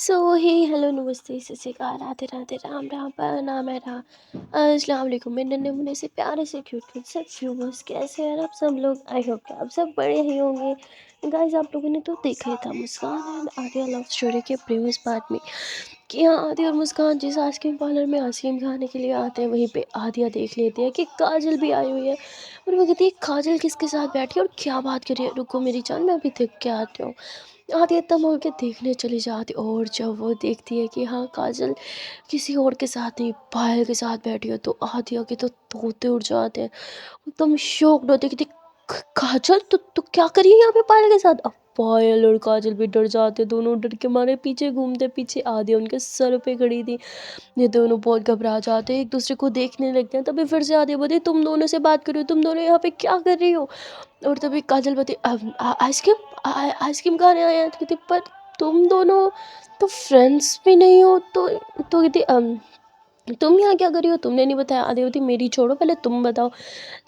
सो हे hello नमस्ते सत श्री अकाल राधे राधे राम राम नाम है राम अस्सलाम वालेकुम मेरे नन्हे मुन्ने से प्यारे से क्यूट क्यूट सब व्यूवर्स कैसे हैं आप सब लोग। आई होप कि आप सब बड़े ही होंगे। गाइस आप लोगों ने तो देखा ही था मुस्कान एंड आदिया लव स्टोरी के प्रीवियस पार्ट में कि हाँ आदिया और मुस्कान जिस आइसक्रीम पार्लर में आइसक्रीम खाने के लिए आते हैं वहीं पे आदिया देख लेते हैं कि काजल भी आई हुई है। और वो कहती है काजल किसके साथ बैठी है और क्या बात कर रही है, रुको मेरी जान मैं अभी देख के आती हूँ। आधी तब होके देखने चली जाती और जब वो देखती है कि हाँ काजल किसी और के साथ नहीं पायल के साथ बैठी हो तो आदिया के तो तोते उड़ जाते हैं। एकदम शॉक्ड होते कि काजल तू क्या करी है यहाँ पे पायल के साथ। अब पायल और काजल भी डर जाते, दोनों डर के मारे पीछे घूमते, पीछे आदिया उनके सर पे खड़ी थी। ये दोनों बहुत घबरा जाते हैं, एक दूसरे को देखने लगते हैं। तभी फिर से आदिया बोलती तुम दोनों से बात कर रही हो, तुम दोनों यहाँ पे क्या कर रही हो। और तभी काजल बोलती आइसक्रीम आइसक्रीम खाने आए हैं। तो कहती पर तुम दोनों तो फ्रेंड्स भी नहीं हो। तो कहती तुम यहाँ क्या कर रही हो, तुमने नहीं बताया। आदि होती मेरी छोड़ो पहले तुम बताओ।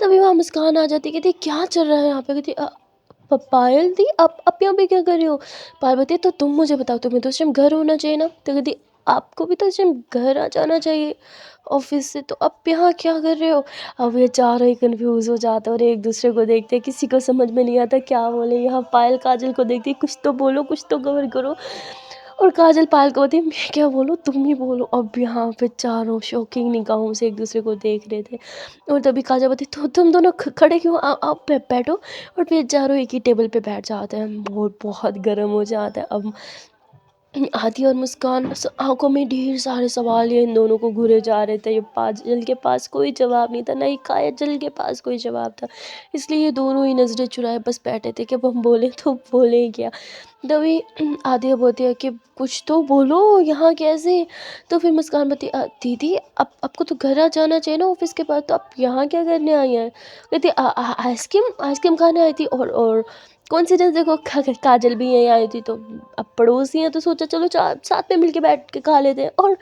तभी वहाँ मुस्कान आ जाती, कहती क्या चल रहा है यहाँ पे। कहती पायल दी आप यहाँ पे क्या कर रही हो। पार्वती तो तुम मुझे बताओ, तुम्हें तो इस टाइम घर होना चाहिए ना। तो कहती आपको भी तो इस टाइम घर आ जाना चाहिए ऑफिस से, तो अब यहाँ क्या कर रहे हो। अब ये चारों ही कन्फ्यूज़ हो जाते हैं और एक दूसरे को देखते हैं, किसी को समझ में नहीं आता क्या बोले। यहाँ पायल काजल को देखती कुछ तो बोलो, कुछ तो कवर करो। और काजल पायल को बोलती मैं क्या बोलूँ तुम ही बोलो। अब यहाँ पे चारों शॉकिंग निगाहों से एक दूसरे को देख रहे थे। और तभी काजल बोलती तो तुम दोनों खड़े क्यों, आप बैठो। और फिर चारों एक ही टेबल पे बैठ जाते हैं, बहुत बहुत गर्म हो जाता है। अब आदि और मुस्कान आंखों में ढेर सारे सवाल ये इन दोनों को घुरे जा रहे थे। ये काजल के पास कोई जवाब नहीं था, ना ही काजल के पास कोई जवाब था। इसलिए ये दोनों ही नजरें चुराए बस बैठे थे कि अब हम बोले तो बोले क्या। तभी आदिया बोलती है कि कुछ तो बोलो यहाँ कैसे। तो फिर मुस्कान बोलती दीदी अब आपको तो घर आ जाना चाहिए ना ऑफिस के बाद, तो आप यहाँ क्या करने आई हैं। कहती आइसक्रीम आइसक्रीम खाने आई थी और कॉन्सिडेंस देखो काजल भी यहीं आई थी, तो अब पड़ोसी हैं तो सोचा चलो चार साथ में मिलके बैठ के खा लेते हैं। और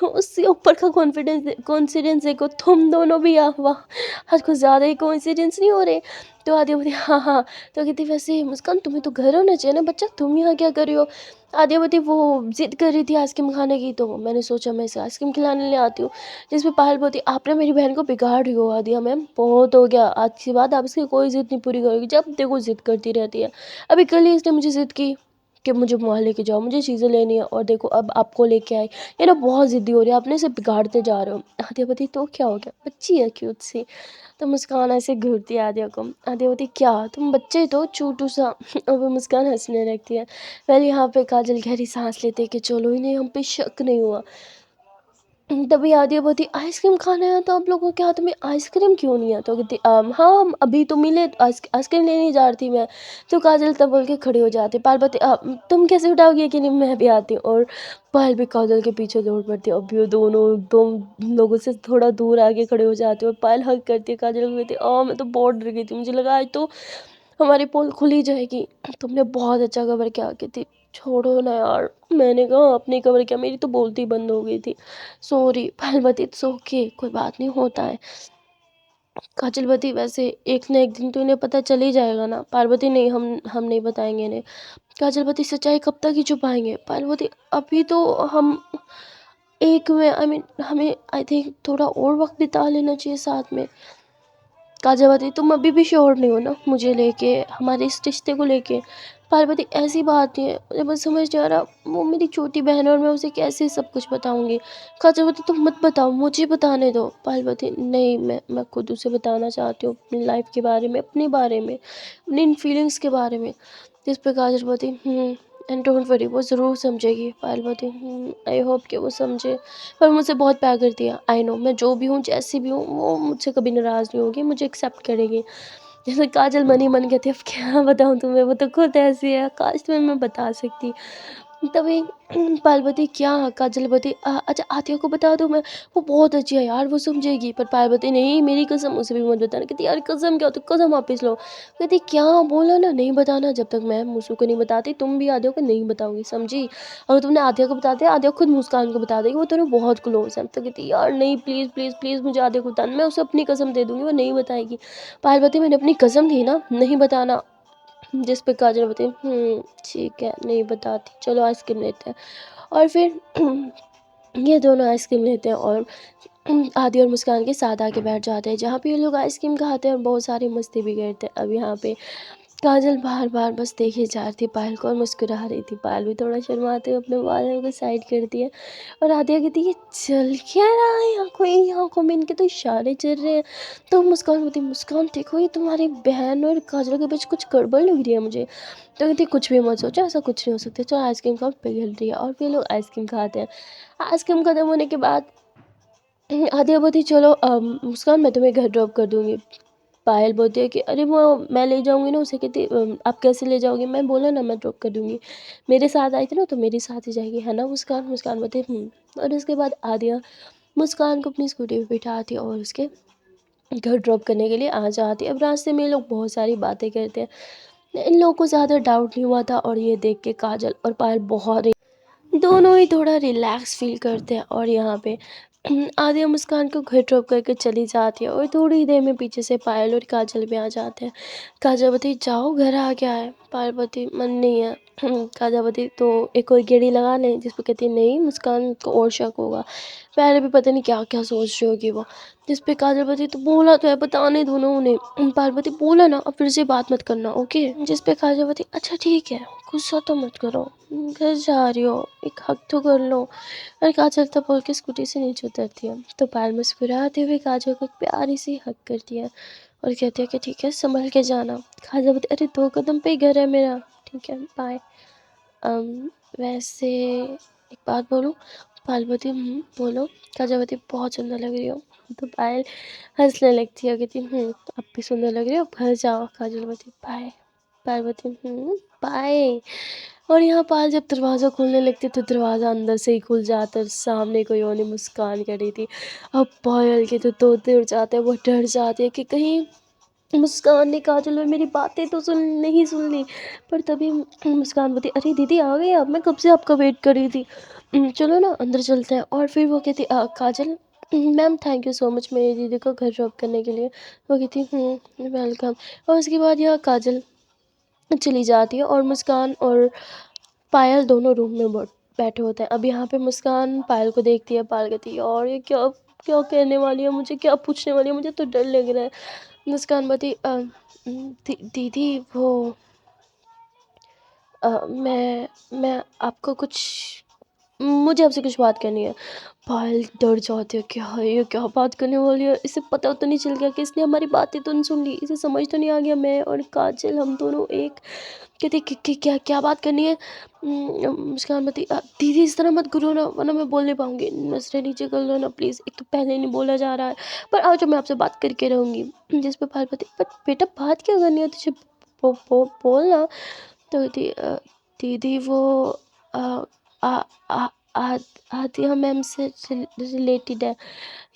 उससे ऊपर का कॉन्फिडेंस देखो, तुम दोनों भी आ वाह आज कुछ ज़्यादा ही कॉन्सिडेंस नहीं हो रहे। तो आदित्य बोली हाँ हाँ। तो कहती वैसे मुस्कान तुम्हें तो घर होना चाहिए ना बच्चा, तुम यहाँ क्या कर रही हो। आदित्य वो जिद कर रही थी आइसक्रीम खाने की, तो मैंने सोचा मैं इसे आइसक्रीम खिलाने ले आती हूँ। जिसमें पायल बोलती आपने मेरी बहन को बिगाड़ रही हो। आदिया मैम बहुत हो गया, आज के बाद आप इसकी कोई ज़िद नहीं पूरी करोगी, जब देखो ज़िद करती रहती है। अभी कल ही इसने मुझे ज़िद की कि मुझे वहाँ लेके जाओ, मुझे चीज़ें लेनी है, और देखो अब आपको लेके आई। ये ना बहुत ज़िद्दी हो रही है, आपने इसे बिगाड़ते जा रहे हो। आदिया बोलती तो क्या हो गया, बच्ची है क्यूट सी। तो मुस्कान ऐसे घूरती है आदिया को। आदिया बोलती क्या तुम बच्चे तो चूटू सा। और वो मुस्कान हंसने लगती है। पहले यहाँ पे काजल गहरी सांस लेते कि चलो इन्हें हम पे शक नहीं हुआ। तभी आदिया बोलती आइसक्रीम खाना है तो आप लोगों के हाथ में आइसक्रीम क्यों नहीं है। तो कहती हाँ हम अभी तो मिले, आइसक्रीम लेने जा रही थी मैं। तो काजल तब बोल के खड़ी हो जाती, पायल बोलती तुम कैसे उठाओगी कि नहीं मैं भी आती हूँ। और पायल भी काजल के पीछे दौड़ पड़ती है। अभी वो दोनों दो लोगों से थोड़ा दूर आके खड़े हो जाते हैं और पायल हग करती है काजल को, कहती मैं तो बहुत डर गई थी, मुझे लगा आज तो हमारी पोल खुल ही जाएगी। तुमने बहुत अच्छा कवर किया। कहती छोड़ो ना यार, मैंने कहा अपनी कवर किया, मेरी तो बोलती बंद हो गई थी, सॉरी। पायलवती इट्स ओके, कोई बात नहीं होता है। काजलवती वैसे एक ना एक दिन तो इन्हें पता चल ही जाएगा ना। पार्वती नहीं, हम नहीं बताएंगे इन्हें। काजलवती सच्चाई कब तक ही छुपाएंगे। पार्वती अभी तो हम एक में आई मीन हमें आई थिंक थोड़ा और वक्त बिता लेना चाहिए साथ में। काजलवती तुम अभी भी श्योर नहीं हो ना मुझे लेके, हमारे इस रिश्ते को लेके। पार्वती ऐसी बात नहीं है, मुझे बस समझ नहीं आ रहा वो मेरी छोटी बहन है और मैं उसे कैसे सब कुछ बताऊंगी। काजलवती तुम मत बताओ, मुझे बताने दो। पार्वती नहीं, मैं खुद उसे बताना चाहती हूँ अपनी लाइफ के बारे में, अपने बारे में, अपनी इन फीलिंग्स के बारे में। जिस पे काजलवती एंड डोंट वरी वो ज़रूर समझेगी। पार्वती आई होप कि वो समझे। पर मुझसे बहुत प्यार करती है, आई नो। मैं जो भी हूँ जैसी भी हूँ वो मुझसे कभी नाराज़ नहीं होगी, मुझे एक्सेप्ट करेगी। जैसे काजल मन ही मन कहती है अब क्या बताऊँ तुम्हें, वो तो खुद ऐसी है, काश तुम्हें मैं बता सकती। तभी पार्वती क्या, काजलवती अच्छा आतिया को बता दूँ मैं, वो बहुत अच्छी है यार वो समझेगी। पर पार्वती नहीं मेरी कसम उसे भी मत बताना। कहती यार कसम क्या, तो कसम वापस लो। कहती क्या बोला ना, नहीं बताना, जब तक मैं मूसू को नहीं बताती तुम भी आदिया को नहीं बताओगी, समझी। अगर तुमने आदिया को बता दिया आदिया खुद मुस्कान को बता देगी, वो दोनों बहुत क्लोज है। तो कहती यार नहीं प्लीज़ प्लीज़ प्लीज़ मुझे आदिया को बताना, मैं उसे अपनी कसम दे दूँगी वो नहीं बताएगी। पार्वती मैंने अपनी कसम दी ना नहीं बताना। जिस पे काजल बताती ठीक है, नहीं बताती, चलो आइसक्रीम लेते हैं। और फिर ये दोनों आइसक्रीम लेते हैं और आदि और मुस्कान के साथ आके बैठ जाते हैं, जहाँ पे ये लोग आइसक्रीम खाते हैं और बहुत सारी मस्ती भी करते हैं। अब यहाँ पे काजल बार बार बस देखे जा रही थी पायल को और मुस्कुरा रही थी। पायल भी थोड़ा शर्माते हुए अपने बालों को साइड करती है और आदिया कहती है, ये चल क्या रहा है आंखों में इनके तो इशारे चल रहे हैं। तो मुस्कान बोलती, मुस्कान देखो ये तुम्हारी बहन और काजल के बीच कुछ गड़बड़ लग रही है मुझे। तो कहती, कुछ भी मत सोचो, ऐसा कुछ नहीं हो सकता, चलो आइसक्रीम खाओ, पिघल रही है। और फिर लोग आइसक्रीम खाते हैं। आइसक्रीम खत्म होने के बाद आदिया बोलती, चलो मुस्कान मैं तुम्हें घर ड्रॉप कर दूँगी। पायल बोलती है कि अरे वो मैं ले जाऊँगी ना उसे। कहती आप कैसे ले जाओगी, मैं बोला ना मैं ड्रॉप कर दूँगी, मेरे साथ आई थी ना तो मेरे साथ ही जाएगी, है ना मुस्कान। मुस्कान बोलती है। और उसके बाद आदिया मुस्कान को अपनी स्कूटी पे बिठाती है और उसके घर ड्रॉप करने के लिए आ जाती है। अब रास्ते में ये लोग बहुत सारी बातें करते हैं। इन लोगों को ज़्यादा डाउट नहीं हुआ था और ये देख के काजल और पायल बहुत दोनों ही थोड़ा रिलैक्स फील करते हैं। और यहाँ पे आदिया मुस्कान को घर ड्रॉप करके चली जाती है और थोड़ी ही देर में पीछे से पायल और काजल भी आ जाते हैं। काजल बोलती, जाओ घर आ गया है। पायल बोलती, मन नहीं है। काजल बोलती, तो एक और गेड़ी लगा लें। जिस पर कहती, नहीं मुस्कान को और शक होगा, पहले भी पता नहीं क्या क्या सोच रही होगी वो। जिस पे काजल बोलती, तो बोला तो है बताने दो ना उन्हें। पायल बोलती, बोला ना, अब फिर से बात मत करना, ओके। जिस पे काजल बोलती, अच्छा ठीक है, गुस्सा तो मत करो, घर जा रही हो, एक हक तो कर लो। और काजल तो बोल के स्कूटी से नीचे उतरती है तो पायल मुस्कुराते हुए काजल को एक प्यारी सी हक करती है और कहती है कि ठीक है संभल के जाना। काजल बोलती, अरे 2 कदम पे ही घर है मेरा, ठीक है बाय। वैसे एक बात बोलूं। पायल बोलती, बोलो। काजल बोलती, बहुत सुंदर लग रही हो। तो पायल हंसने लगती है, कहती अब भी सुंदर लग रही हो, अब घर जाओ। काजल बोलती, बाय। पायल बोलती, बाय। और यहाँ पायल जब दरवाज़ा खोलने लगती तो दरवाज़ा अंदर से ही खुल जाता और सामने कोई और नहीं, मुस्कान खड़ी थी। अब पायल के तो तोते उड़ जाते हैं, वो डर जाती है कि कहीं मुस्कान ने काजल और मेरी बातें तो नहीं सुन ली। पर तभी मुस्कान बोलती, अरे दीदी आ गई आप, मैं कब से आपका वेट कर रही थी। चलो ना अंदर चलते हैं। और फिर वो कहती, Kajal ma'am thank you so much मेरी दीदी को घर ड्रॉप करने के लिए। वो कहती, वेलकम। और उसके बाद यहाँ काजल चली जाती है और मुस्कान और पायल दोनों रूम में बैठे होते हैं। अब यहाँ पे मुस्कान पायल को देखती है। पायल कहती है, और ये क्या क्या कहने वाली है मुझे, क्या पूछने वाली है, मुझे तो डर लग रहा है। मुस्कान बोलती, दीदी वो मैं आपको कुछ मुझे आपसे कुछ बात करनी है। पायल डर जाती है, क्या है ये, क्या बात करने वाली है। इसे पता तो नहीं चल गया कि इसने हमारी बातें तो नहीं सुन ली, इसे समझ तो नहीं आ गया मैं और काजल हम दोनों एक। कहती क्या क्या बात करनी है। मुस्कान बोलती, दीदी इस तरह मत करो ना वरना मैं बोल नहीं पाऊंगी, नजरें नीचे कर लो ना प्लीज़, एक तो पहले नहीं बोला जा रहा है, पर आओ जो मैं आपसे बात करके रहूँगी। जिस पर पायल बोलती, पर बेटा बात क्या करनी है तुझे, बोलना। तो कहती, दीदी वो आ, आ, आ, आ, आतिया मैम से रिलेटेड है।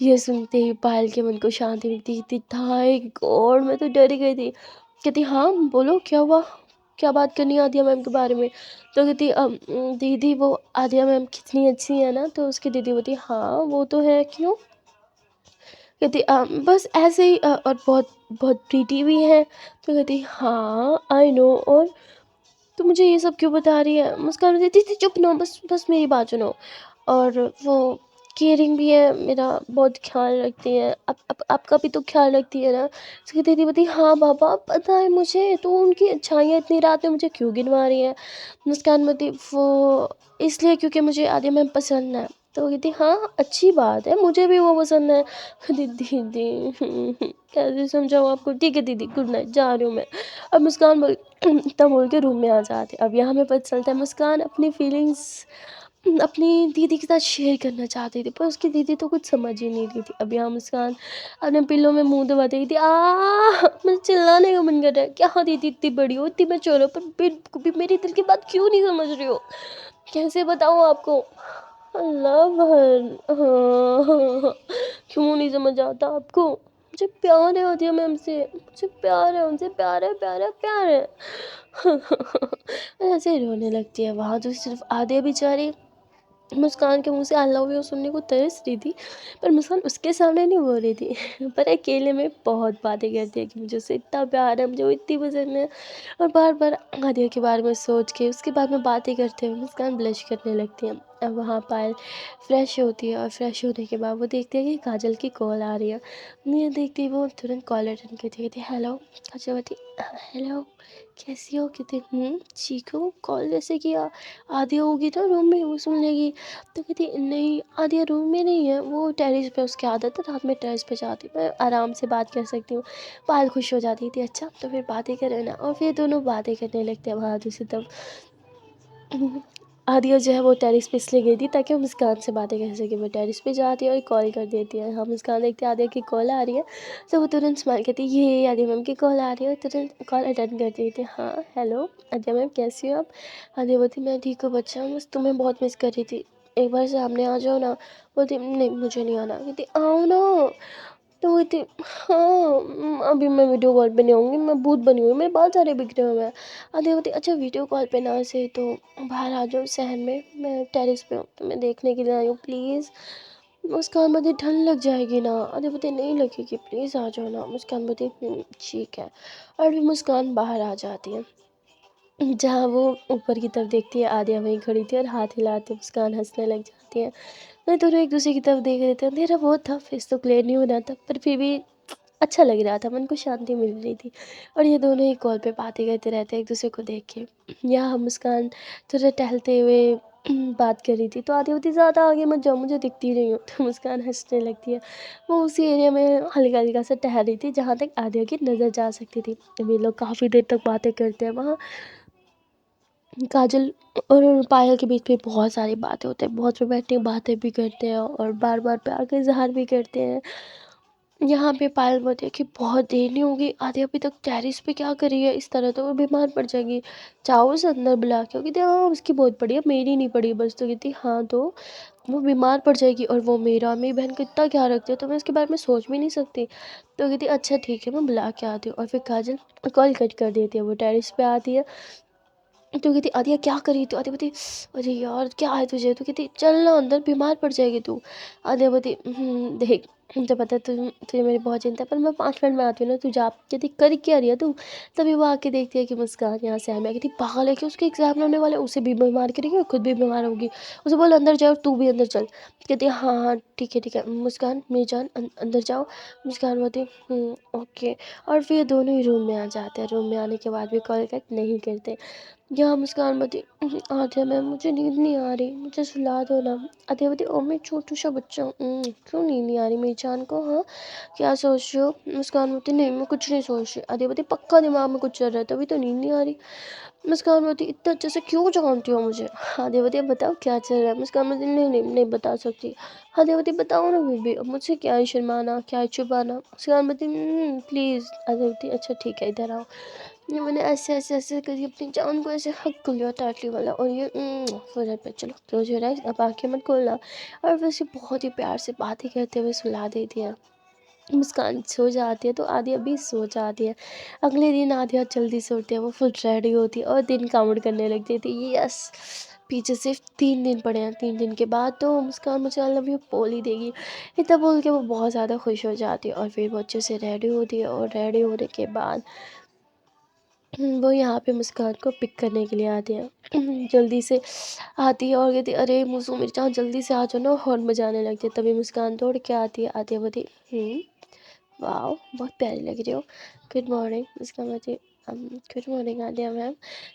ये सुनते ही पायल के मन को शांति मिलती थी। थैंक गॉड, मैं तो डर ही गई थी। कहती, हाँ बोलो क्या हुआ, क्या बात करनी है आदिया मैम के बारे में। तो कहती, दीदी वो आदिया मैम कितनी अच्छी है ना। तो उसकी दीदी बोलती, हाँ वो तो है, क्यों। कहती, बस ऐसे ही, और बहुत बहुत प्रीटी भी है। तो कहती, हाँ आई नो, और तो मुझे ये सब क्यों बता रही है। मुस्कान देती थी, चुप ना, बस बस मेरी बात सुनो। और वो केयरिंग भी है, मेरा बहुत ख्याल रखती है, आपका भी तो ख्याल रखती है ना। उसकी दीदी बोलती, हाँ बाबा पता है मुझे, तो उनकी अच्छाइयाँ इतनी रात में मुझे क्यों गिनवा रही है। मुस्कान बोलती, वो इसलिए क्योंकि मुझे आदिया मैम पसंद है। तो वो कहती, हाँ अच्छी बात है, मुझे भी वो पसंद है। दीदी कैसे समझाऊँ आपको, ठीक है दीदी गुड नाइट, जा रही हूँ मैं। अब मुस्कान बोल तब बोल के रूम में आ जाते। अब यहाँ हमें पता चलता है मुस्कान अपनी फीलिंग्स अपनी दीदी के साथ शेयर करना चाहती थी, पर उसकी दीदी तो कुछ समझ ही नहीं रही थी। अब यहाँ मुस्कान अपने पिल्लों में मुंह दबा रही थी। मुझे चिल्लाने का मन कर रहा है, क्या दीदी इतनी बड़ी हो, इतनी मैच्योर हो, पर बिल्कुल भी मेरी दिल की बात क्यों नहीं समझ रही हो, कैसे बताऊँ आपको। लव हर, हाँ, क्यों नहीं समझ आता आपको, मुझे प्यार है आदिया मैम से, मुझे प्यार है उनसे, प्यार है प्यार है प्यार है। ऐसे रोने लगती है। वहाँ तो सिर्फ आदिया बेचारी मुस्कान के मुँह से आई लव यू सुनने को तरस रही थी, पर मुस्कान उसके सामने नहीं बोल रही थी। पर अकेले में बहुत बातें करती है कि मुझे उससे इतना प्यार है, मुझे वो इतनी पसंद है। और बार-बार आदिया के बारे में सोच के उसके बारे में बातें करते हुए मुस्कान ब्लश करने लगती है। अब वहाँ पायल फ्रेश होती है और फ्रेश होने के बाद वो देखती है कि काजल की कॉल आ रही है। ये देखते ही वो तुरंत कॉल अटेंड करती है, कहती है हेलो। काजल बोलती हेलो, कैसी हो? कहती चीकू कॉल कैसे किया? आदिया होगी तो रूम में, वो सुन लेगी। तो कहती नहीं, आदिया रूम में नहीं है, वो टेरेस पे, उसकी आदत है रात में टेरेस पे जाती है, मैं आराम से बात कर सकती हूँ। पायल खुश हो जाती थी, अच्छा तो फिर बातें करें ना। और फिर दोनों बातें करने लगते हैं वहाँ दूसरी तरफ। आदिया जो है वो टेरेस पे इसलिए गई थी ताकि वो मुस्कान से बातें कर सके। वो टेरेस पे जाती है और कॉल कर देती है। हाँ, मुस्कान देखती है आदिया की कॉल आ रही है, तो वो तुरंत स्माइल करती है, ये आदिया मैम की कॉल आ रही है, और तुरंत कॉल अटेंड कर देती है। हाँ हेलो आदिया मैम, कैसी हो आप? आदिया बोलती मैं ठीक हूँ बच्चा, बस तुम्हें बहुत मिस कर रही थी, एक बार सामने आ जाओ ना। बोलती नहीं मुझे नहीं आना। कहती आओ ना। तो वो थी हाँ अभी मैं वीडियो कॉल पे नहीं आऊँगी, मैं भूत बनी हुई हूँ, मेरे बाल सारे बिखरे हुए हैं। आधी होती अच्छा वीडियो कॉल पे ना सही तो बाहर आ जाओ सहन में, मैं टेरेस पे हूँ तो मैं देखने के लिए आई हूँ प्लीज़। मुस्कान बोलती ठंड लग जाएगी ना। आधी बोलती नहीं लगेगी, प्लीज़ आ जाओ ना। मुस्कान बोलती ठीक है। और फिर मुस्कान बाहर आ जाती है। जहाँ वो ऊपर की तरफ देखती है आदिया वहीं खड़ी थी और हाथ हिलाते मुस्कान हंसने लग जाती है। मैं दोनों एक दूसरे की तरफ देख रहे थे, अंधेरा बहुत था, फेस तो क्लियर नहीं हो रहा था, पर फिर भी अच्छा लग रहा था, मन को शांति मिल रही थी। और ये दोनों ही कॉल पे बातें करते रहते हैं एक दूसरे को देख के। यहाँ मुस्कान थोड़ा टहलते हुए बात कर रही थी, तो आधी होती ज़्यादा आगे मत जाओ, मुझे दिखती नहीं हो। तो मुस्कान हंसने लगती है। वो उसी एरिया में हल्का हल्का सा टहल रही थी जहाँ तक आदिया की नज़र जा सकती थी। अब ये लोग काफ़ी देर तक बातें करते हैं वहाँ। काजल और पायल के बीच में बहुत सारी बातें होती हैं, बहुत रोमांटिक बातें भी करते हैं और बार बार प्यार का इजहार भी करते हैं। यहाँ पे पायल बोलती है कि बहुत देर नहीं होगी, आधे अभी तक टेरिस पे क्या कर रही है, इस तरह तो वो बीमार पड़ जाएगी, चाहो उसे अंदर बुला के। कहती हाँ उसकी बहुत पड़ी है, मेरी नहीं पड़ी बस। तो कहती हाँ तो वो बीमार पड़ जाएगी, और वो मेरी बहन को इतना ख्याल रखती है तो मैं इसके बारे में सोच भी नहीं सकती। तो कहती अच्छा ठीक है मैं बुला के आती हूँ। और फिर काजल कॉल कट कर देती है, वो टेरिस पे आती है। तो कहती आदिया क्या करी? तो आदिया बोलती अरे यार क्या है तुझे? तो कहती चल ना अंदर, बीमार पड़ जाएगी तू। आदिया बोलती देख मुझे पता है तुझे मेरी बहुत चिंता है, पर मैं 5 मिनट में आती हूँ ना, तू जा। कहती कर क्या रही है तू? तभी वो आके देखती है कि मुस्कान यहाँ से मैं कहती पागल है कि उसके एग्जाम होने वाले, उसे भी बीमार करेगी और खुद भी बीमार होगी। उसे बोल अंदर जाओ, तू भी अंदर चल। कहती हाँ हाँ ठीक है मुस्कान मेरी जान अंदर जाओ। मुस्कान बोलती ओके। और फिर दोनों ही रूम में आ जाते हैं। रूम में आने के बाद भी कॉल कट नहीं करते। यहाँ मुस्कान बती आध्या मैम मुझे नींद नहीं आ रही, मुझे सुला दो ना। आध्या बती ओ मैं छोटू सा बच्चा हूँ, क्यों नींद नहीं आ रही मेरी जान को? हाँ क्या सोच रही हो? मुस्कान बोती नहीं मैं कुछ नहीं सोच रही। आध्या बती पक्का दिमाग में कुछ चल रहा है तभी तो नींद नहीं आ रही। मुस्कान बोती इतना अच्छे से क्यों जानती हो मुझे? आध्या बती अब बताओ क्या चल रहा है? मुस्कान बोती नहीं बता सकती। आध्या बती बताओ ना फिर भी, अब मुझसे क्या है शर्माना, क्या है छुपाना? मुस्कान बोती प्लीज़। आध्या बती अच्छा ठीक है इधर आओ। ये मैंने ऐसे ऐसे ऐसे करी अपनी जान को ऐसे हक कर लिया टाटली वाला, और ये फोर पे चलो क्लोज योर आइज, अब आंखें मत खोलना। और वैसे बहुत ही प्यार से बातें करते हुए सुला देती है। मुस्कान सो जाती है तो आदिया भी सो जाती है। अगले दिन आदिया जल्दी से उठती है, वो फुल रेडी होती है और दिन काउंट करने लगती थी। यस पीछे सिर्फ 3 दिन पड़े हैं, 3 दिन के बाद तो मुस्कान मुझे आई लव यू बोल ही देगी। इतना बोल के वो बहुत ज़्यादा खुश हो जाती है और फिर वो अच्छे से रेडी होती है। और रेडी होने के बाद वो यहाँ पे मुस्कान को पिक करने के लिए आती है। जल्दी से आती है और कहती है अरे मुझे मेरी जान जल्दी से आ जाओ ना, हॉर्न बजाने लगती है। तभी मुस्कान दौड़ के आती है। आती है बोलती वाह बहुत प्यारी लग रही हो, गुड मॉर्निंग। मुस्कान बोलती गुड मॉर्निंग आलिया मैम।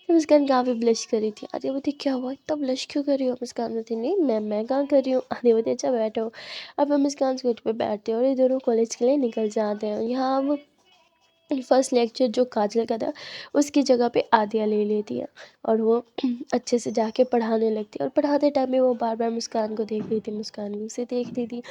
तो मुस्कान काफ़ी ब्लश कर रही थी। आलिया बोलती क्या हुआ इतना ब्लश क्यों कर रही हो? मुस्कान बोलती नहीं मैं कहाँ कर रही हूँ। आलिया बोलती अच्छा बैठो। अब हम मुस्कान स्कूट पे बैठते हैं और ये दोनों कॉलेज के लिए निकल जाते हैं। यहाँ अब फर्स्ट लेक्चर जो काजल का था उसकी जगह पे आदिया ले लेती है और वो अच्छे से जाके पढ़ाने लगती है। और पढ़ाते टाइम में वो बार बार मुस्कान को देख रही थी, मुस्कान भी उसे देख रही थी।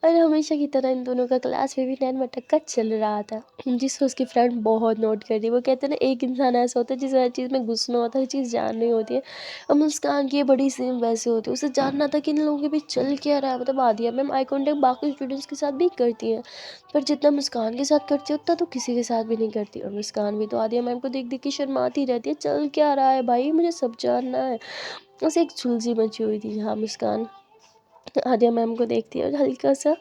और हमेशा की तरह इन दोनों का क्लास में भी नैन मटक्का चल रहा था, जिसको उसकी फ्रेंड बहुत नोट कर रही। वो कहते हैं ना एक इंसान ऐसा होता है जिसे हर चीज़ में घुसना होता है, हर चीज़ जाननी होती है। और मुस्कान की ये बड़ी सेम वैसे होती है, उसे जानना था कि इन लोगों के बीच चल क्या रहा है। मतलब आदिया मैम आई कॉन्टेक्ट बाकी स्टूडेंट्स के साथ भी करती हैं, पर जितना मुस्कान के साथ करती है उतना तो किसी के साथ भी नहीं करती। और मुस्कान भी तो आदिया मैम को देख देख के शर्माती रहती है, चल क्या रहा है भाई मुझे सब जानना है। उसे एक झुलसी मची हुई थी जहाँ मुस्कान आद्या मैम को देखती है और हल्का सा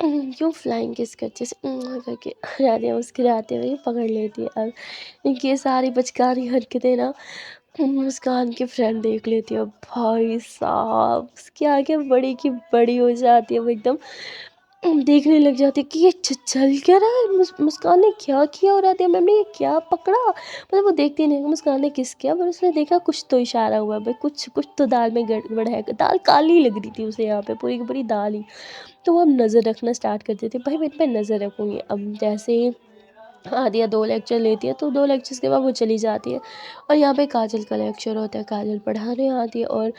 क्यों फ्लाइंग किस करके से करके आद्या मुस्कुराते हुए पकड़ लेती है। अब इनकी ये सारी बचकानी हरकतें ना मुस्कान की फ्रेंड देख लेती है। भाई साहब उसकी आंखें बड़ी की बड़ी हो जाती है, वो एकदम देखने लग जाती है कि ये चल क्या रहा है, मुस्कान ने क्या किया और आद्या मैम ने ये क्या पकड़ा। मतलब वो देखती नहीं है कि मुस्कान ने किस किया, पर उसने देखा कुछ तो इशारा हुआ भाई, कुछ कुछ तो दाल में गड़बड़ है। दाल काली लग रही थी उसे यहाँ पे, पूरी की पूरी दाल ही। तो वो अब नज़र रखना स्टार्ट कर देती है, भाई मैं इन पे नज़र रखूँगी। अब जैसे ही आदिया 2 लेक्चर लेती है तो 2 लेक्चर्स के बाद वो चली जाती है और यहाँ पे काजल का लेक्चर होता है। काजल पढ़ाने आती है और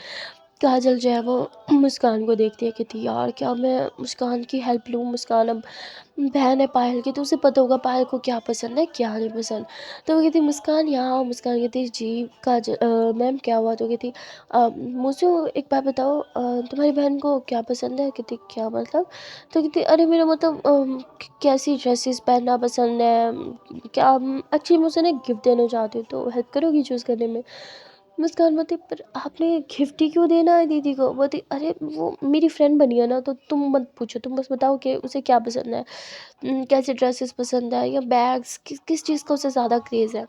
काजल जो है वो मुस्कान को देखती है, कहती है यार क्या मैं मुस्कान की हेल्प लूँ। मुस्कान अब बहन है पायल की, तो उसे पता होगा पायल को क्या पसंद है क्या नहीं पसंद। तो वो कहती मुस्कान यहाँ आओ। मुस्कान कहती जी काजल मैम क्या हुआ। तो कहती मुझे एक बात बताओ, तुम्हारी बहन को क्या पसंद है। कहती क्या मतलब। तो कहती अरे मेरा मतलब कैसी ड्रेसेस पहनना पसंद है, क्या एक्चुअली मैं उसे ना गिफ्ट देना चाहती हूँ, तो हेल्प करोगी चूज़ करने में। मुस्कान बोलती पर आपने गिफ्ट ही क्यों देना है दीदी को। बोलती अरे वो मेरी फ्रेंड बनी है ना, तो तुम मत पूछो, तुम बस बताओ कि उसे क्या पसंद है, कैसे ड्रेसेस पसंद है या बैग्स, किस चीज़ का उसे ज़्यादा क्रेज़ है।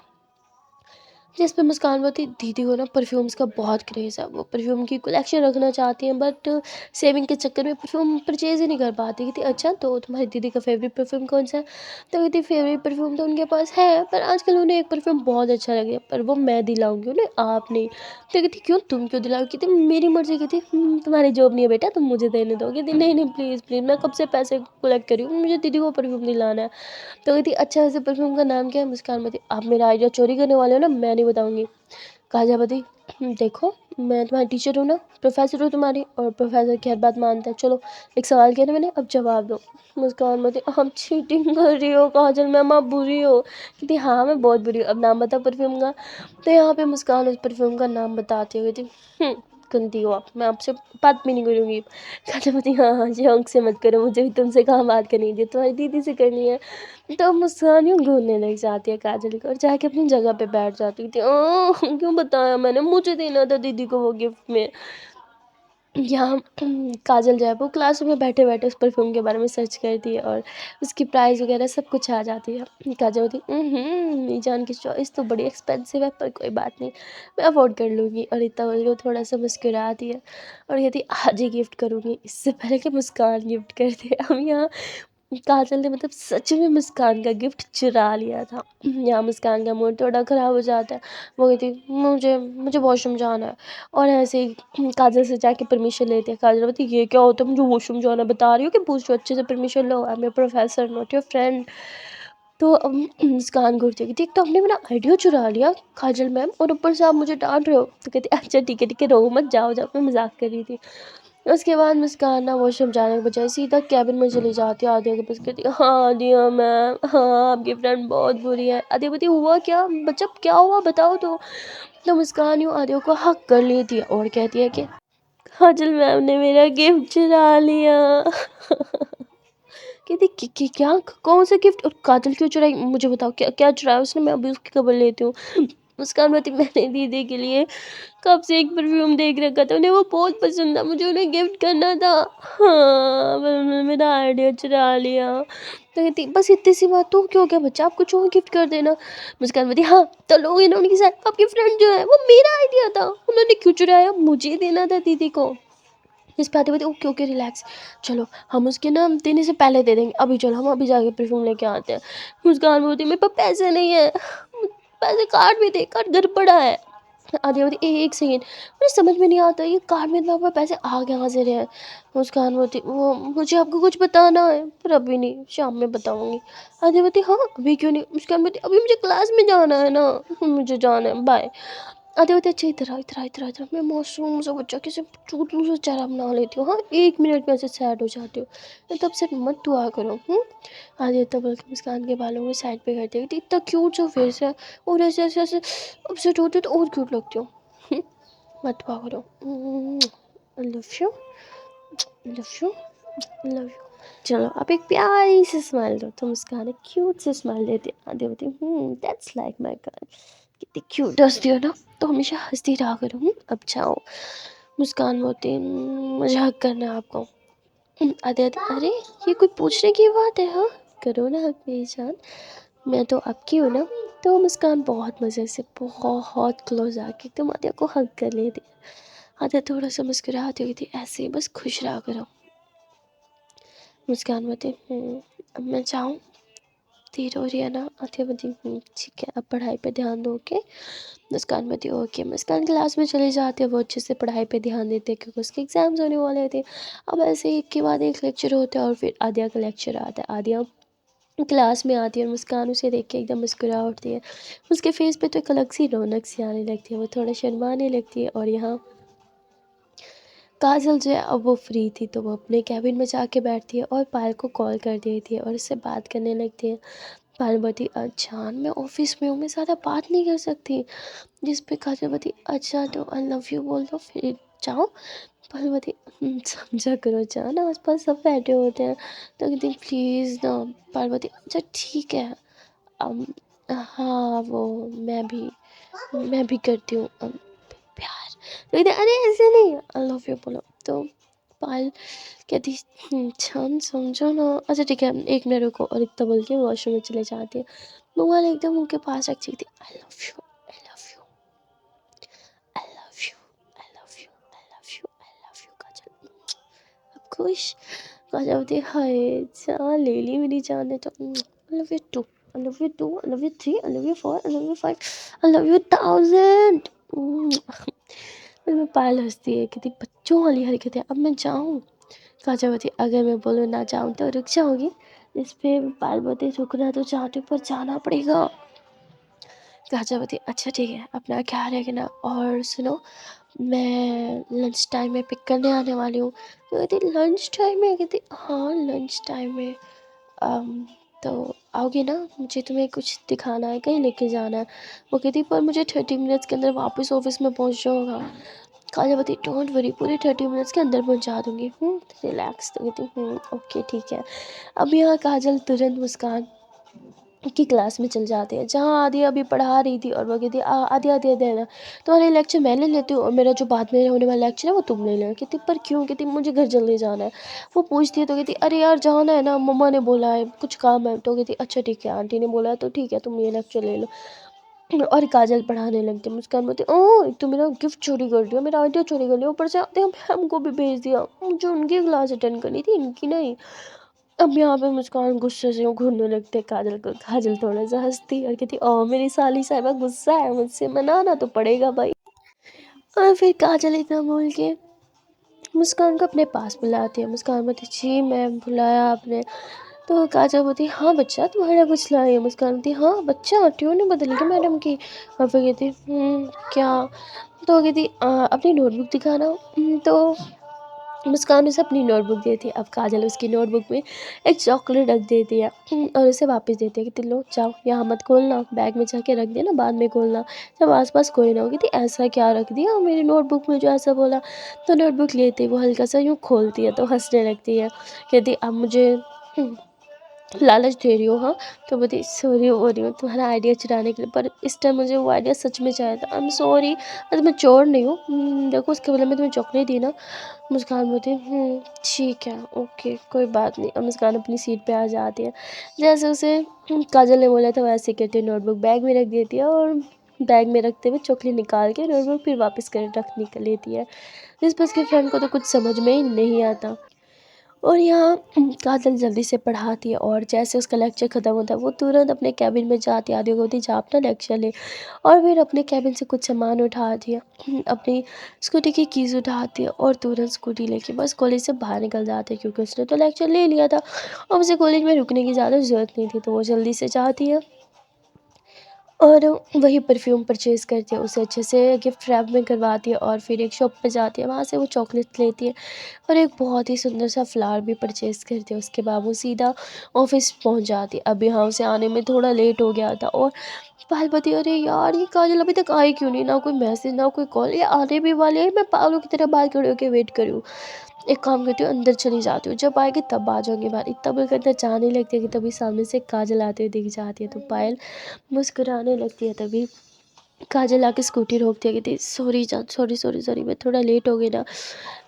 जिस पे मुस्कान बोलती दीदी को ना परफ्यूम्स का बहुत क्रेज़ है, वो परफ्यूम की कलेक्शन रखना चाहती हैं, बट सेविंग के चक्कर में परफ्यूम परचेज़ ही नहीं कर पाती। कहती अच्छा तो तुम्हारी दीदी का फेवरेट परफ्यूम कौन सा है। तो कहती फेवरेट परफ्यूम तो उनके पास है, पर आजकल उन्हें एक परफ्यूम बहुत अच्छा लगे, पर वो मैं दिलाऊंगी उन्हें, आप नहीं। तो कहती क्यों तुम क्यों दिलाओगी। कहती मेरी मर्जी। कहती तुम्हारी जॉब नहीं है बेटा, तुम मुझे देने दो। कहती नहीं नहीं प्लीज़ प्लीज़, मैं कब से पैसे कलेक्ट करी हूँ, मुझे दीदी को परफ्यूम दिलाना है। तो कहती अच्छा वैसे परफ्यूम का नाम क्या है। मुस्कान बोलती आप मेरा आइडिया चोरी करने वाले हो ना, मैं नहीं बताऊंगी। काजापति देखो मैं तुम्हारी टीचर हूँ ना, प्रोफेसर हूँ तुम्हारी, और प्रोफेसर की हर बात मानता है। चलो एक सवाल किया ना मैंने, अब जवाब दो। मुस्कान बोलती आप चीटिंग कर रही हो काजल मैम, आप बुरी हो। कहती हाँ मैं बहुत बुरी हूँ, अब नाम बता परफ्यूम का। तो यहाँ पे मुस्कान उस परफ्यूम का नाम बताती हुई थी गंदी हो आप, मैं आपसे बात भी नहीं करूँगी। काजापति हाँ हाँ शौक से मत करो, मुझे भी तुमसे कहाँ बात करनी है, तुम्हारी दीदी से करनी है। तो मुस्कान यूँ घूरने लग जाती है काजल को और जाके अपनी जगह पे बैठ जाती थी। क्यों बताया मैंने, मुझे देना था दीदी को वो गिफ्ट में। यहाँ काजल जो है वो क्लास में बैठे बैठे उस परफ्यूम के बारे में सर्च करती है और उसकी प्राइस वगैरह सब कुछ आ जाती है। काजल होती मीजान की चॉइस तो बड़ी एक्सपेंसिव है, पर कोई बात नहीं मैं अफोर्ड कर लूँगी। और इतना बोल के वो थोड़ा सा मुस्कुराती है और कहती आज ही गिफ्ट करूँगी, इससे पहले कि मुस्कान गिफ्ट करते। अब यहाँ काजल ने मतलब सच में मुस्कान का गिफ्ट चुरा लिया था। यहाँ मुस्कान का मूड थोड़ा ख़राब हो जाता है। वो कहती मुझे मुझे वॉशरूम जाना है, और ऐसे ही काजल से जाके परमिशन लेते हैं। काजल बोलती ये क्या होता है, मुझे वॉशरूम जाना बता रही हो कि पूछो अच्छे से permission low, I am your professor not your friend. तो मुस्कान घूरती है, एक तो आपने मेरा आइडिया चुरा लिया काजल मैम, और ऊपर से आप मुझे डांट रहे हो। तो कहती अच्छा ठीक है रो मत, जाओ जाओ, मैं मजाक कर रही थी। उसके बाद मुस्कान ना वॉशरूम जाने के बजाय सीधा कैबिन में चली जाती है आदिया के पास। कहती हाँ आदिया मैम हाँ आपकी फ्रेंड बहुत बुरी है। आदिया बोलती हुआ क्या बच्चा, क्या हुआ बताओ तो मुस्कान यूँ आदिया को हक कर लेती है और कहती है कि काजल मैम ने मेरा गिफ्ट चुरा लिया। कहती क्या कौन सा गिफ्ट, और काजल क्यों चुराई, मुझे बताओ क्या क्या चुराया उसने, मैं अभी उसकी खबर लेती हूँ। मुस्कान बोलती मैंने दीदी के लिए कब से एक परफ्यूम देख रखा था, उन्हें वो बहुत पसंद था, मुझे उन्हें गिफ्ट करना था। हाँ पर उन्होंने मेरा आइडिया चुरा लिया। तो कहती बस इतनी सी बात, तो क्या हो गया बच्चा, आप कुछ और गिफ्ट कर देना। मुस्कान बोलती हाँ तो लोग इन्होंने उनके साथ आपकी फ्रेंड जो है वो मेरा आइडिया था, उन्होंने क्यों चुराया, मुझे देना था दीदी को। इस पे आते बोलते ओके ओके रिलैक्स, चलो हम उसके ना देने से पहले दे देंगे, अभी चलो हम अभी जाके परफ्यूम लेके आते हैं। मुस्कान बोलती मेरे पास पैसे नहीं है, पैसे कार्ड भी दे, कार्ड घर पड़ा है। आदिया बोलती एक सेकेंड, मुझे समझ में नहीं आता ये कार्ड में इतना पैसे आ कहाँ से रहे हैं। मुस्कान बोलती वो मुझे आपको कुछ बताना है, पर अभी नहीं शाम में बताऊंगी। आदिया बोलती हाँ अभी क्यों नहीं। मुस्कान बोलती अभी मुझे क्लास में जाना है ना, मुझे जाना है बाय। आते होते अच्छा इधर मैं मॉशरूम से बच्चा किसी चूतलू से चेहरा बना लेती हूँ। हाँ 1 मिनट में ऐसे सैड हो जाती हूँ, तो तब से मत दुआ करो। आगे तब बल्कि मुस्कान के बालों को साइड पे करती है, इतना क्यूट सा फेस है, और ऐसे ऐसे ऐसे अपसेट होती है तो और क्यूट लगती हो। मत दुआ करो। Love you love you love you. चलो आप एक प्यारी सी स्माइल दो, तो मुस्कान एक क्यूट सी स्माइल देती है। आदि होती दैट्स लाइक माई गर्ल, कितनी क्यूट हंसती हो ना, तो हमेशा हंसती रहा करो। अब जाओ। मुस्कान बोलती मुझे हक करना है आपको। आते आते अरे ये कोई पूछने की बात है, हाँ करो ना हक मेरी जान, मैं तो आपकी हूँ ना। तो मुस्कान बहुत मज़े से बहुत क्लोज आके एकदम आद्या को हक कर लेती। आद्या थोड़ा सा मुस्कुराती हुई थी, ऐसे ही बस खुश रहा करो। मुस्कान बोलती अब मैं जाऊँ, देर हो रही है ना। आद्या बोलती ठीक है, अब पढ़ाई पे ध्यान दो ओके। मुस्कान बोलती ओके। मुस्कान क्लास में चले जाते हैं, वो अच्छे से पढ़ाई पे ध्यान देते हैं क्योंकि उसके एग्जाम्स होने वाले थे। अब ऐसे एक के बाद एक लेक्चर होता है और फिर आद्या का लेक्चर आता है। आद्या क्लास में आती है और मुस्कान उसे देख के एकदम मुस्कुरा उठती है। उसके फेस पे तो एक अलग सी रौनक सी आने लगती है, वो थोड़ा शर्माने लगती है। और यहाँ काजल जो है अब वो फ्री थी तो वो अपने कैबिन में जाके बैठती है और पायल को कॉल कर देती है और उससे बात करने लगती है। पायल बोलती अच्छा मैं ऑफिस में हूँ, मैं ज़्यादा बात नहीं कर सकती। जिस पे काजल बोलती अच्छा तो आई लव यू बोल दो फिर जाओ। पायल बोलती समझा करो जान, आस पास सब बैठे होते हैं। तो कहती प्लीज़ ना। पायल बोलती अच्छा ठीक है। अम, हाँ वो मैं भी करती हूँ प्यार। तो कहते अरे ऐसे नहीं, आई लव यू बोलो। तो पायल कहती छान समझो ना। अच्छा ठीक है 1 मिनट रुको, और इतना बोल के वॉशरूम में चले जाती है। मोबाइल एकदम उनके पास रखती थी। I love you I love you I love you I love you I love you I love you Kajal. अब खुश। काजल बोलती हाय जान ले ली मेरी जान ने तो। I love you to I love you to I love you three I love you four I love you five I love you 1000। मैं पायल हंसती है, कहती बच्चों वाली हरकत है, अब मैं जाऊँ। काजल बोलती अगर मैं बोलूँ ना जाऊँ तो रुक जाओगी। इस पे पायल बोलती रुकना तो चाहती हूँ पर जाना पड़ेगा। काजल बोलती अच्छा ठीक है अपना ख्याल रखना, और सुनो मैं लंच टाइम में पिक करने आने वाली हूँ। तो कहती लंच टाइम में, कहती हाँ लंच टाइम में। अम, तो आओगे ना, मुझे तुम्हें कुछ दिखाना है, कहीं लेके जाना है। वो कहती पर मुझे 30 मिनट्स के अंदर वापस ऑफिस में पहुँचना होगा। काजल बोलती डोंट वरी, पूरे 30 मिनट्स के अंदर पहुँचा दूँगी। रिलैक्स। तो कहती ओके ठीक है। अब यहाँ काजल तुरंत मुस्कान की क्लास में चल जाते हैं जहाँ आदि अभी पढ़ा रही थी, और वो कहती आदि आदि आदि ना तुम्हारे लेक्चर मैं ले लेती हूँ और मेरा जो बाद में होने वाला लेक्चर है वो तुम ले लेना। कहती पर क्यों, कहती मुझे घर जल्दी जाना है। वो पूछती है तो कहती अरे यार जाना है ना, मम्मा ने बोला है कुछ काम है। तो कहती अच्छा ठीक है आंटी ने बोला है तो ठीक है तुम ये लेक्चर ले लो। और काजल पढ़ाने लगती है। मुस्कान बोलती ओ तो मेरा गिफ्ट चोरी कर दिया, मेरा आइडिया चोरी कर लिया, ऊपर से आते हमको भी भेज दिया, मुझे उनकी क्लास अटेंड करनी थी इनकी नहीं। अब यहाँ पे मुस्कान गुस्से से घूरने लगते काजल को। काजल थोड़ा सा हंसती और कहती ओ मेरी साली साहिबा गुस्सा है मुझसे, मनाना तो पड़ेगा भाई। और फिर काजल इतना बोल के मुस्कान को अपने पास बुलाती है। मुस्कान बोलती जी मैम बुलाया आपने। तो काजल बोलती हाँ बच्चा तुम्हारा कुछ लाई है। मुस्कान बोलती हाँ बच्चा ट्यून नहीं बदल गई मैडम की। और फिर कहती क्या। तो कहती अपनी नोटबुक दिखाना। तो मुस्कान उसे अपनी नोटबुक देती है। अब काजल उसकी नोटबुक में एक चॉकलेट रख देती है और उसे वापस देती है कि लो जाओ यहाँ मत खोलना, बैग में जाके रख देना, बाद में खोलना जब आसपास कोई ना हो। कहती ऐसा क्या रख दिया मेरी नोटबुक में जो ऐसा बोला। तो नोटबुक लेती है, वो हल्का सा यूँ खोलती है तो हंसने लगती है। कहती अब मुझे लालच दे रही हो हाँ। तो बोलती सॉरी हो रही हूँ तुम्हारा आइडिया चुराने के लिए, पर इस टाइम मुझे वो आइडिया सच में चाहिए था, आई एम सॉरी। अरे मैं चोर नहीं हूँ। देखो उसके बदले में तुम्हें चॉकलेट दी ना। मुस्कान बोलती ठीक है ओके कोई बात नहीं। और मुस्कान अपनी सीट पे आ जाती है। जैसे उसे काजल ने बोला था वैसे करती है, नोटबुक बैग में रख देती है और बैग में रखते हुए चॉकलेट निकाल के नोटबुक फिर वापस कर रख निकल लेती है। इस पर उसके फ्रेंड को तो कुछ समझ में ही नहीं आता। और यहाँ काजल जल्दी से पढ़ाती है और जैसे उसका लेक्चर ख़त्म होता है वो तुरंत अपने कैबिन में जाती है। आदि को होती जा अपना लेक्चर ले। और फिर अपने कैबिन से कुछ सामान उठाती है, अपनी स्कूटी की कीज़ उठाती है और तुरंत स्कूटी लेके बस कॉलेज से बाहर निकल जाती है क्योंकि उसने तो लेक्चर ले लिया था और उसे कॉलेज में रुकने की ज़्यादा ज़रूरत नहीं थी। तो वो जल्दी से जाती है और वही परफ्यूम परचेज़ करती है, उसे अच्छे से गिफ्ट रैप में करवाती है और फिर एक शॉप पे जाती है, वहाँ से वो चॉकलेट लेती है और एक बहुत ही सुंदर सा फ्लावर भी परचेज़ करती है। उसके बाद वो सीधा ऑफिस पहुँच जाती है। अब यहाँ उसे आने में थोड़ा लेट हो गया था और पायल बोलती है अरे यार ये काजल अभी तक आई क्यों नहीं, ना कोई मैसेज ना कोई कॉल, ये आने भी वाले हैं, मैं पागलों की तरह बाहर खड़े होकर वेट करूँ। एक काम करती हूँ अंदर चली जाती हूँ, जब आएगी तब आ जाऊँगी बाहर। इतना बोलकर अंदर जाने लगती है कि तभी सामने से काजल आते हुए दिख जाती है। तो पायल मुस्कुराने लगती है। तभी काजल आके स्कूटी रोक दिया, कहती सॉरी जान, सॉरी सॉरी सॉरी, मैं थोड़ा लेट हो गई ना।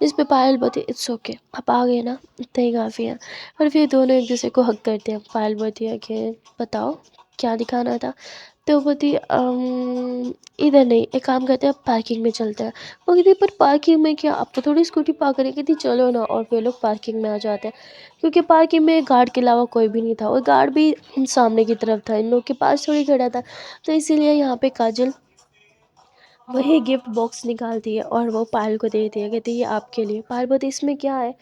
इस पे पायल बोलती इट्स ओके, आप आ गए ना, इतना ही काफ़ी है। और फिर दोनों एक दूसरे को हक करते हैं। पायल बोलती है कि बताओ क्या दिखाना था। तो वो बोलती इधर नहीं, एक काम करते हैं, अब पार्किंग में चलते हैं। वो कहती पर पार्किंग में क्या, आपको थोड़ी स्कूटी पार्क करें, कहती चलो ना। और वे लोग पार्किंग में आ जाते हैं, क्योंकि पार्किंग में गार्ड के अलावा कोई भी नहीं था, और गार्ड भी सामने की तरफ था, इन लोग के पास थोड़ी खड़ा था। तो इसीलिए यहाँ पे काजल वही गिफ्ट बॉक्स निकालती है और वो पायल को देती है, कहती है ये आपके लिए। पायल बोलती इसमें क्या है।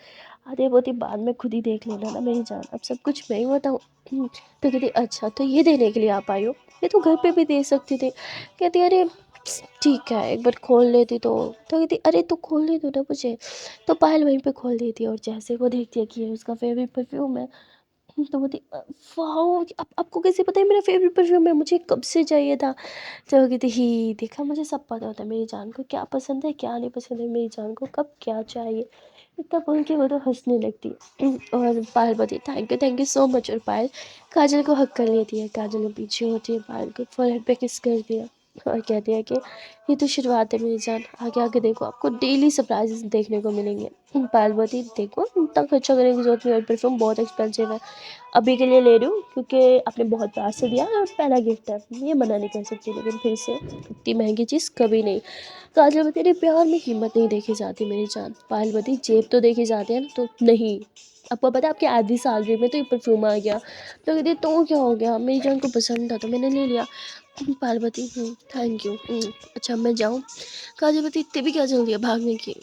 आधे बोलती बाद में खुद ही देख लेना ना मेरी जान, अब सब कुछ मैं ही बताऊँ। तो कहती अच्छा तो ये देने के लिए आप आई हो, ये तो घर पे भी दे सकती थी। कहती अरे ठीक है एक बार खोल लेती तो कहती अरे तो खोलने दो ना मुझे। तो पायल वहीं पे खोल देती है, और जैसे वो देखती है कि ये उसका फेवरेट परफ्यूम है, तो बोलती वाह, आपको कैसे पता है मेरा फेवरेट परफ्यूम है, मुझे कब से चाहिए था। तो वो कहती ही देखा, मुझे सब पता होता है मेरी जान को क्या पसंद है क्या नहीं पसंद है, मेरी जान को कब क्या चाहिए। इतना बोल के वो तो हंसने लगती है। और पायल बोलती थैंक यू सो मच। और पायल काजल को हक कर लेती है, काजल के पीछे होती है, पायल को फोरहेड पे किस कर दिया, और कहती है कि ये तो शुरुआत है मेरी जान, आगे आगे देखो आपको डेली सरप्राइजेस देखने को मिलेंगे। पायल बोलती देखो इतना खर्चा करने की जरूरत नहीं है, परफ्यूम बहुत एक्सपेंसिव है, अभी के लिए ले रही हूँ क्योंकि आपने बहुत प्यार से दिया और पहला गिफ्ट है, ये मना नहीं कर सकती, लेकिन फिर से इतनी महंगी चीज़ कभी नहीं। काजल बता तेरे प्यार में कीमत नहीं देखी जाती मेरी जान। पायल बती जेब तो देखी जाती है ना, तो नहीं, आपको पता है आपकी आधी सैलरी में तो ये परफ्यूम आ गया। तो कहती तो क्या हो गया, मेरी जान को पसंद था तो मैंने ले लिया। Parvati thank you. अच्छा मैं जाऊँ। काजलपति इतने भी क्या जल्दी है भागने की,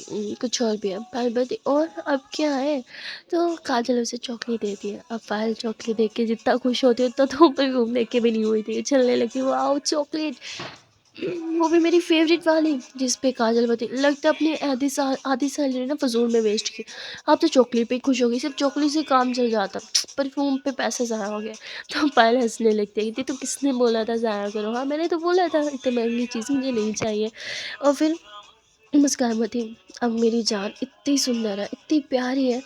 कुछ और भी है। पार्वती और अब क्या है। तो काजल उसे चॉकलेट देती है। अब पायल चॉकलेट देख के जितना खुश होती है उतना तो परफ्यूम देख के भी नहीं हुई थी, चलने लगी वाओ चॉकलेट, वो भी मेरी फेवरेट वाली। जिस पे काजल बती लगता है अपनी आधी सैलरी ना फजूल में वेस्ट की, आप तो चॉकलेट पे ही खुश हो गई, सिर्फ चॉकलेट से काम चल जाता, परफ्यूम पे पैसे ज़ाया हो गए। तो पायल हंसने लगती है, तो किसने बोला था ज़ाया करो, हाँ मैंने तो बोला था इतनी महंगी चीज़ मुझे नहीं चाहिए। और फिर मुस्कान थी अब मेरी जान इतनी सुंदर है इतनी प्यारी है,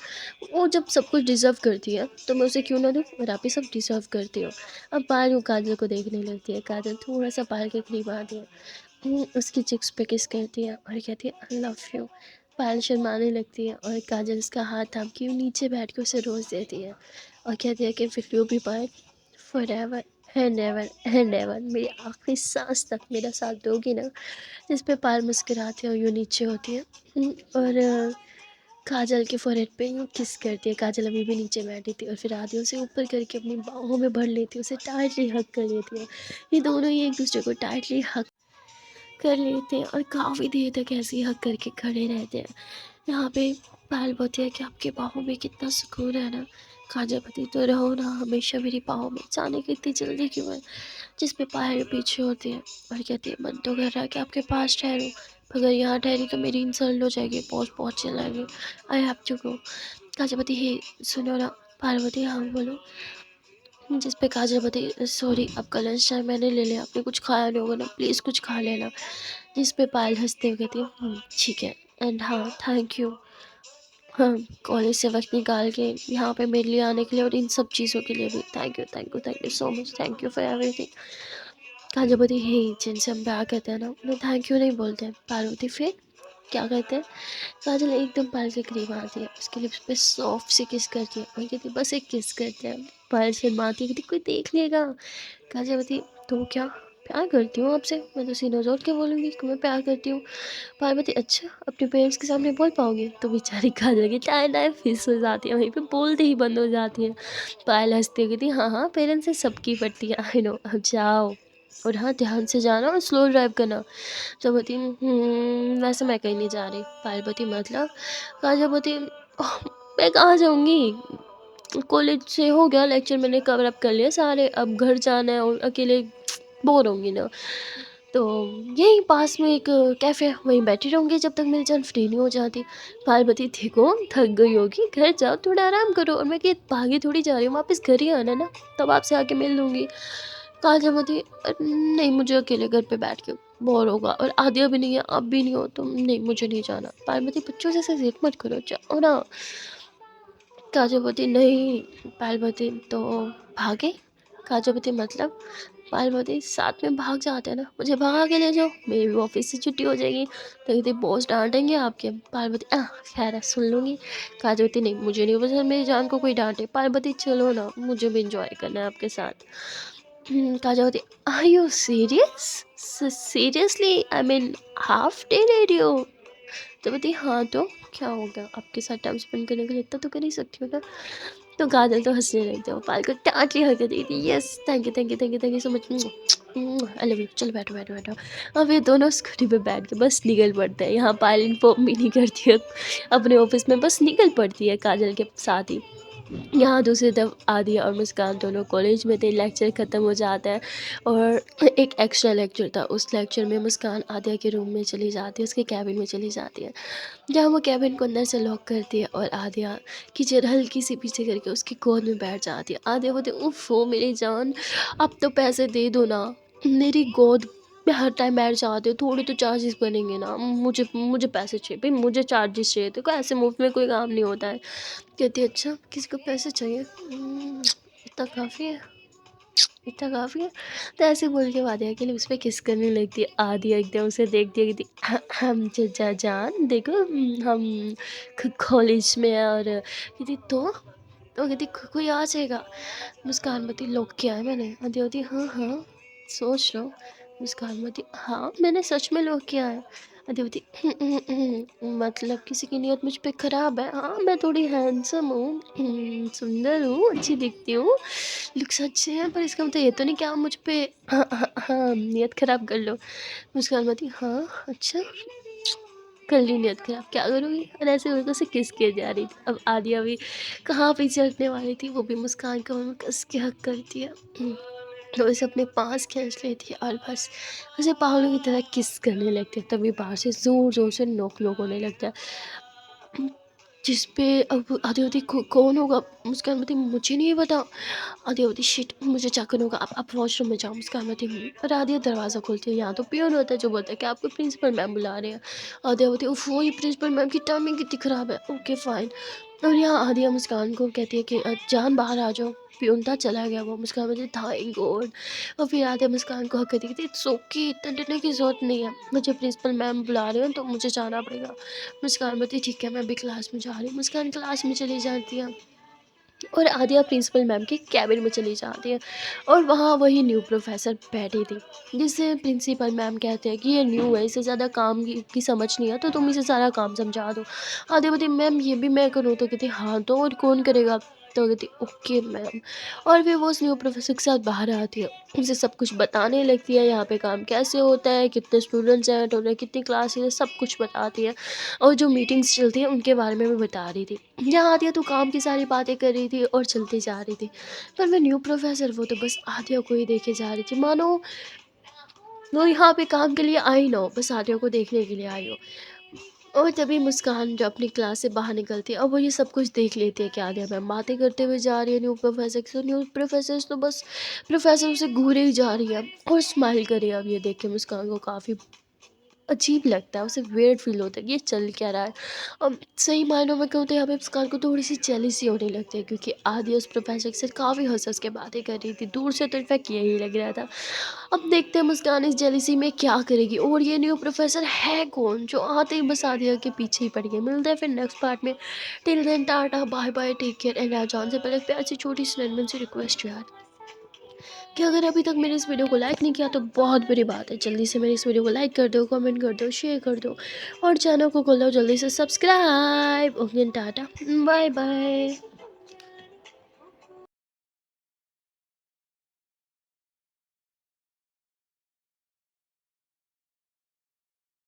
वो जब सब कुछ डिज़र्व करती है तो मैं उसे क्यों ना दूँ, और आप ही सब डिज़र्व करती हो। अब पायल वो काजल को देखने लगती है, काजल थोड़ा सा पायल के करीब आती है, उसकी चिक्स पे किस करती है और कहती है आई लव यू। पायल शर्माने लगती है और काजल उसका हाथ थाम के नीचे बैठ के उसे रोज़ देती है, और कहती है कि will you be my for ever and ever, मेरी आखिरी सांस तक मेरा साथ दोगी ना। जिस पे पायल मुस्कुराती है और यूँ नीचे होती है, और काजल के फोrehead पे यूँ किस करती है। काजल अभी भी नीचे बैठी थी और फिर आधी उसे ऊपर करके अपनी बाहों में भर लेती है, उसे टाइटली हग कर लेती है। ये दोनों ही एक दूसरे को टाइटली हग कर लेते हैं और काफ़ी देर तक ऐसे ही हग करके खड़े रहते हैं। यहाँ पे पायल बोलती है कि आपके बाहों में कितना सुकून है ना। काजल बोलती तो रहो ना हमेशा मेरी बाहों में, जाने की इतनी जल्दी क्यों है। जिस पे पायल पीछे होती है और कहती है मन तो कर रहा है कि आपके पास ठहरूं, अगर यहाँ ठहरी तो मेरी इंसल्ट हो जाएगी, पहुँच चिल्लाएगी, आई हैव टू गो। काजल हे सुनो ना। पार्वती हाँ बोलो। जिस पे काजल बताई सॉरी आपका लंच टाइम मैंने ले लिया, आपने कुछ खाया नहीं होगा ना, प्लीज़ कुछ खा लेना। जिस पे पायल हंसते हुए कहती है ठीक है, एंड हाँ थैंक यू, हाँ कॉलेज से वक्त निकाल के यहाँ पे मेरे लिए आने के लिए और इन सब चीज़ों के लिए भी thank you so much, thank you for everything. Kajal हे जिनसे हम प्यार करते हैं ना उन्हें थैंक यू नहीं बोलते हैं। पार्वती फिर क्या कहते हैं। काजल एकदम पायल के करीब आती है, उसके लिप्स पे सॉफ्ट से किस करती है और कहती है बस एक किस करते हैं। पायल शर्माती है, कहती कोई देख लेगा। काजल बती तो क्या प्यार करती हूँ आपसे, मैं तो सीना जोड़ के बोलूँगी कि मैं प्यार करती हूँ। पार्वती अच्छा अपने पेरेंट्स के सामने बोल पाओगी, तो बेचारी काजल की टाइम टाइम फिस हो जाती है, वहीं पे बोलते ही बंद हो जाती है। पायल हंसती हुई कहती हाँ हाँ पेरेंट्स से सबकी पड़ती है, आई नो, अब जाओ और हाँ ध्यान से जाना और स्लो ड्राइव करना। काजलपति वैसे मैं कहीं नहीं जा रही। पार्वती मतलब काजलपति "ओह, मैं कहाँ जाऊँगी, कॉलेज से हो गया लेक्चर मैंने कवर अप कर लिया सारे, अब घर जाना है और अकेले बोर होंगी ना, तो यहीं पास में एक कैफ़े है वहीं बैठी रहूँगी जब तक मेरी जान फ्री नहीं हो जाती। पार्वती देखो थक गई होगी, घर जाओ थोड़ा आराम करो, और मैं कि भागी थोड़ी जा रही हूँ, वापस घर ही आना ना, तब आपसे आके मिल लूँगी। काजलपति नहीं मुझे अकेले घर पे बैठ के बोर होगा, और आदिया भी नहीं है आप भी नहीं हो, तो नहीं मुझे नहीं जाना। पार्वती बच्चों जैसे जिद मत करो, जाओ ना। काजलपति नहीं। पार्वती तो भागे। काजलपति मतलब पार्वती साथ में भाग जाते हैं ना, मुझे भगा के ले जाओ, मेरी भी ऑफिस से छुट्टी हो जाएगी। तो कहती बॉस डांटेंगे आपके। पार्वती खैर है, सुन लूँगी। काजोती नहीं, मुझे नहीं पसंद मेरी जान को कोई डांटे। पार्वती चलो ना, मुझे भी इंजॉय करना है आपके साथ। काजोती, are you serious? Seriously, I mean half day radio. तो बोलती हाँ, तो क्या हो गया, आपके साथ टाइम स्पेंड करने के लिए इतना तो कर ही सकती हो ना। तो काजल तो हंसने लग जाओ, पाल को टाँट लिया हरकत दी थी। Yes, thank you thank you thank you thank you so much, I love you. चलो बैठो बैठो बैठो। अब ये दोनों स्कूटी पे बैठ के बस निकल पड़ते हैं। यहाँ पायल इन्फॉर्म भी नहीं करती है अपने ऑफिस में, बस निकल पड़ती है काजल के साथ ही। यहाँ दूसरी तरफ आदि और मुस्कान दोनों कॉलेज में थे। लेक्चर ख़त्म हो जाता है और एक एक्स्ट्रा लेक्चर था। उस लेक्चर में मुस्कान आद्या के रूम में चली जाती है, उसके कैबिन में चली जाती है, जहाँ वो कैबिन को अंदर से लॉक करती है और आद्या की चेहरा हल्की सी पीछे करके उसकी गोद में बैठ जाती है। आद्या बोलती उफ हो मेरी जान, अब तो पैसे दे दो ना, मेरी गोद में हर टाइम बैठ जाते हो, थोड़े तो चार्जेस बनेंगे ना, मुझे मुझे पैसे चाहिए भाई, मुझे चार्जेस चाहिए। देखो ऐसे मुफ्त में कोई काम नहीं होता है। कहती अच्छा किसी को पैसे चाहिए, इतना काफ़ी है, इतना काफ़ी है। तो ऐसे बोल के आद्या के लिए उस पर किस करने लगती है। आद्या एकदम उसे देख दिया, कहती हम चचा जान देखो, हम कॉलेज में है। और कहती तो कहती कोई आ जाएगा। मुस्कान मती लोग किया है मैंने। आद्या होती हाँ हाँ सोच लो। मुस्कान मती हाँ मैंने सच में लोग किया है। आद्या होती मतलब किसी की नीयत मुझ पे ख़राब है। हाँ मैं थोड़ी हैंडसम हूँ, सुंदर हूँ, अच्छी दिखती हूँ, लुक्स अच्छे हैं, पर इसका मतलब ये तो नहीं कि आप मुझ पे हाँ नियत ख़राब कर लो। मुस्कान मती हाँ अच्छा कर ली नियत ख़राब, क्या करूँगी। और ऐसे उनको से किस किए जा रही थी। अब आद्या भी कहाँ पीछे हटने वाली थी, वो भी मुस्कान का मुँह कस के हक करती है। तो उसे अपने पास खींच लेती है और बस उसे पागलों की तरह किस करने लगती है। तभी बाहर से ज़ोर ज़ोर से नोक नोक होने लगता है, जिस पे अब आधी होती कौन होगा। मुस्कान होती मुझे नहीं पता। आधी होती शिट मुझे चेक करना होगा, आप वॉशरूम में जाओ। मुस्कान होती और आधी दरवाज़ा खोलती है। यहाँ तो पियोन होता है जो बोलता है कि आपको प्रिंसिपल मैम बुला रहे हैं। आधी होती उफ वो ये प्रिंसिपल मैम की टाइमिंग कितनी ख़राब है। Okay fine. और यहाँ आदिया मुस्कान को कहती है कि जान बाहर आ जाओ, पियोन था चला गया वो। मुस्कान बोलती थैंक गॉड। और फिर आदिया मुस्कान को हक करती कहती इट्स ओके, इतना डरने की ज़रूरत नहीं है, मुझे प्रिंसिपल मैम बुला रहे हो तो मुझे जाना पड़ेगा। मुस्कान बोलती ठीक है मैं भी क्लास में जा रही हूँ। मुस्कान क्लास में चली जाती है और आदिया प्रिंसिपल मैम के कैबिन में चली जाती है और वहाँ वही न्यू प्रोफेसर बैठी थी, जिससे प्रिंसिपल मैम कहते हैं कि ये न्यू है, इसे ज़्यादा काम की समझ नहीं है, तो तुम इसे सारा काम समझा दो। आदिया बोलती मैम ये भी मैं करूँ, तो कहती हाँ तो और कौन करेगा। तो कहती ओके मैम। और फिर वो उस न्यू प्रोफेसर के साथ बाहर आती है, उसे सब कुछ बताने लगती है, यहाँ पे काम कैसे होता है, कितने स्टूडेंट्स हैं, टोटल कितनी क्लास है, सब कुछ बताती है। और जो मीटिंग्स चलती हैं उनके बारे में भी बता रही थी। यहाँ आदिया तो काम की सारी बातें कर रही थी और चलती जा रही थी, पर वो न्यू प्रोफेसर वो तो बस आदिया को ही देखे जा रही थी, मानो वो यहाँ पे काम के लिए आई ना हो, बस आदिया को देखने के लिए आई हो। और तभी मुस्कान जो अपनी क्लास से बाहर निकलती है और वो ये सब कुछ देख लेती है कि आदिया मैम बातें करते हुए जा रही है न्यू प्रोफेसर से। न्यू प्रोफेसर तो बस प्रोफेसर से घूरे ही जा रही है और स्माइल कर रही है। अब ये देख के मुस्कान को काफ़ी अजीब लगता है, उसे वियर्ड फील होता है कि ये चल क्या रहा है। अब सही मायनों में कहूँ तो यहाँ पे मुस्कान को थोड़ी सी जेलसी होने लगती है, क्योंकि आदि उस प्रोफेसर के साथ काफ़ी हंस के बातें कर रही थी, दूर से तो इनफैक्ट यही लग रहा था। अब देखते हैं मुस्कान इस जेलसी में क्या करेगी और ये न्यू प्रोफेसर है कौन जो आते ही बस आदिया के पीछे ही पड़ गया। मिलते हैं फिर नेक्स्ट पार्ट में। Till then tata bye bye take care and जान से पहले एक प्यार सी छोटी सी नन्ही सी रिक्वेस्ट यार, कि अगर अभी तक मेरे इस वीडियो को लाइक नहीं किया तो बहुत बड़ी बात है, जल्दी से मेरे इस वीडियो को लाइक कर दो, कमेंट कर दो, शेयर कर दो और चैनल को कर लो जल्दी से subscribe. Okay tata bye bye.